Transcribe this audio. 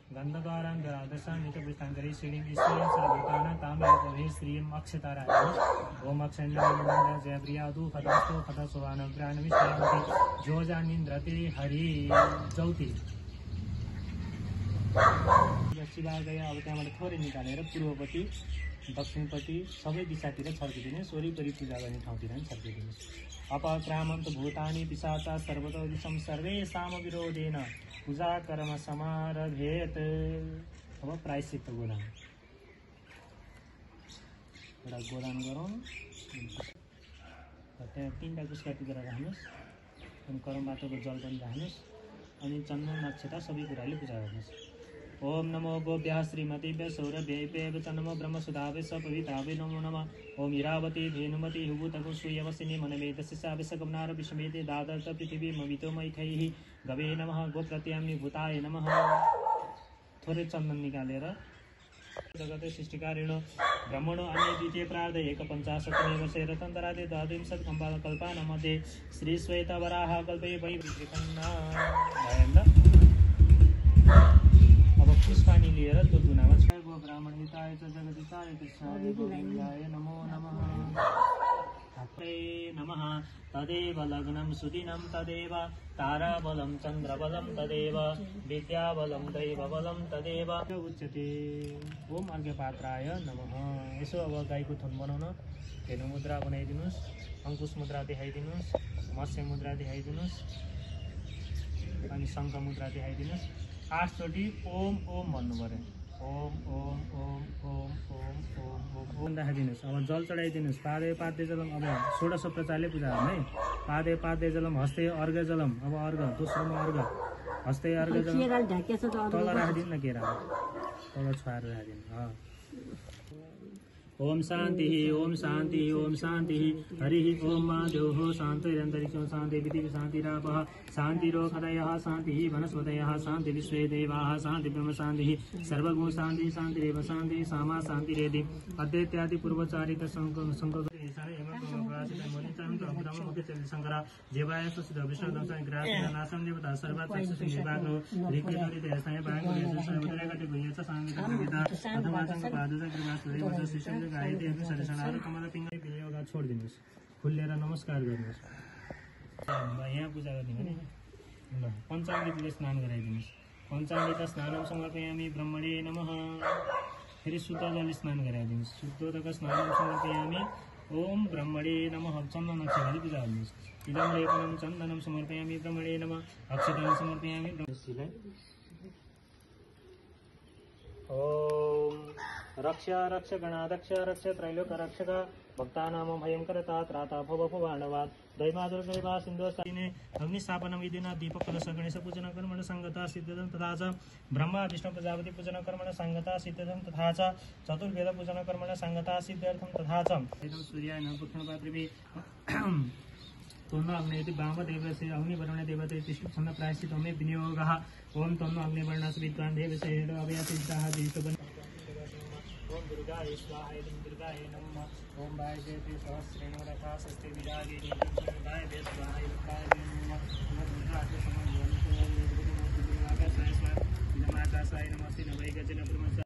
गन्धकारां दरादशां निचपुष्टाङ्करी श्रीं ईश्वरीं सर्वभूतानां तामेव श्रीं अक्षतारा ओम अक्षण्यं जयप्रियादु खतस्तु खतसुवानग्रान विश्रामति जोजानिन्द्रते हरि चौथी शिवा गया। अब त्यहाँबाट थोरै निकालेर पूर्वपट्टि दक्षिणपट्टि सबै दिशातिर छर्किदिनुहोस्। वरिपरि पूजा गर्ने ठाउँतिर पनि छर्किदिनुहोस्। अपक्रामन्त भूतानि पिशाचा सर्वतो दिशं सर्वेषां विरोधेन पूजा कर्म समारभेत। अब प्रायश्चित्त गोदान एउटा गोदान गरौँ। त्यहाँ 3टा कुस्का टिपेर राख्नुहोस् अनि करमबाटोको जल पनि राख्नुहोस् अनि चन्द्र नक्षत्र सबै कुराले पूजा गर्नुहोस्। ओम नमो गोभ्यः श्रीमतीभ्यः सौरभ्येभ्यः च नमो ब्रह्मसुधाभ्यः सपविताभ्ये नमो नमः। ओम हीरावती धेनुमती हुबुतको सूर्यवसिनी मनवेदशिशाभिषकमनार विषमेते दादर्थ पृथिवी मवितो मैथैः गवे नमः। गोप्रत्याम्नि भूताय नमः। थोरै चन्दन निकालेर जगते सृष्टिकारिणो ब्रह्मणो अन्य द्वितीय प्रार्ध एकपञ्चाशत्तमेव शैरतन्तरादे द्वात्रिंशत् कल्पानामध्ये श्री श्वेतवराह कल्पे वैविखण्डा। अब पुष्पानी लिएर त्यो धुनामा गो ब्राह्मण हिताय च जगदिताय कृष्णाय गोविन्दाय नमो नमः। नमः तदेव लग्नं सुदिनं तदेव ताराबलं चन्द्रबलं तदेव विद्याबलं दैवबलं तदेव उच्यते। ओम अर्घ्यपात्राय नमः। यसो अब गाईको थुन बनाउन धेनु मुद्रा बनाइदिनुहोस्, अङ्कुश मुद्रा देखाइदिनुहोस्, मत्स्य मुद्रा देखाइदिनुहोस् अनि शङ्ख मुद्रा देखाइदिनुहोस्। 8 चोटि ओम ओम भन्नु पर्यो। ओम ओम ओम ओम ओम ओम ओम राखिदिनुहोस्। अब जल चढाइदिनुहोस्। पादे पाद्य जलम। अब षोडश प्रचारले पूजा गर्नु है। पादे पाद्य जलम हस्ते अर्घ जलम। अब अर्घ दोस्रोमा अर्घ हस्ते अर्घ जलम तल राखिदिनु न केरा तल छुवाएर राखिदिनु। ओम शान्ति ओम शान्ति ओम शान्ति हरि ओम माधव शान्तिरन्तरिक्षं शान्ति पृथिवी शान्तिरापः शान्तिरोषधयः शान्तिः वनस्पतयः शान्ति विश्वे देवाः शान्ति ब्रह्म शान्तिः सर्वगुण शान्ति शान्तिरेव शान्तिः सामा शान्तिरेधि अद्वैत्यादि पूर्वचारित शंकरा जेवाय सुसिद्ध विष्णु दंशन ग्रासन नासम देवता सर्वात्मक निर्वाग्नो रिक्तिदोरित हस्ताय बागुले समुद्रगति भयच सांगित विदा अथवा संग पादुज कृपा सुरेवच शिष्य गायते सरसनार कमल पिंग वियोगा छोड दिनुस्। खुल्लेर नमस्कार गर्नुस्। यहाँ पूजा गर्ने भने ल पञ्चामृतले स्नान गराइदिनुस्। पञ्चामृत स्नानं समर्पयामि ब्रह्मणे नमः। फेरि शुद्ध जल स्नान गराइदिनुस्। शुद्धोदक स्नानं समर्पयामि ओम ब्रह्मणे नमः। चन्दन अक्षताले पूजा गर्नुहोस्। इदं लेपनं चन्दनं समर्पयामि ब्रह्मणे नमः। अक्षतां समर्पयामि ब्रह्मशिलाई। ओम रक्ष रक्ष गणाध्यक्ष रक्ष त्रैलोक रक्षक भक्तानां भयंकरता त्राता भव भवानवाद दैवादुर्गैवा सिन्धुस्ताने अग्निस्थापनं विधिना दीपक कलश गणेश पूजन कर्मण संगता सिद्धं तथा च ब्रह्मा विष्णु प्रजापति पूजन कर्मण संगता सिद्धं तथा च चतुर्वेद पूजन कर्मण संगता सिद्ध्यर्थं तथा च इदं सूर्याय नमः पुत्रपात्रिभि तन्नो अग्नेति वामदेवस्य अग्निवर्णे देवते तिष्ठति छन्न प्रायश्चित्तमे विनियोगः। ओम तन्नो अग्निवर्णस्य विद्वान् देवस्य अभयसिद्धाः जीवितबन्। ओम दुर्गाय स्वाहा इदं दुर्गाय नमः। ओम वायजेते सहस्रेण रथा सस्ते विरागे दुर्गाय स्वाहा इदं नमः। ओम दुर्गाय समन्वयं दुर्गाय स्वाहा इदं आकाशाय नमः। सिद्धवैगजन ब्रह्म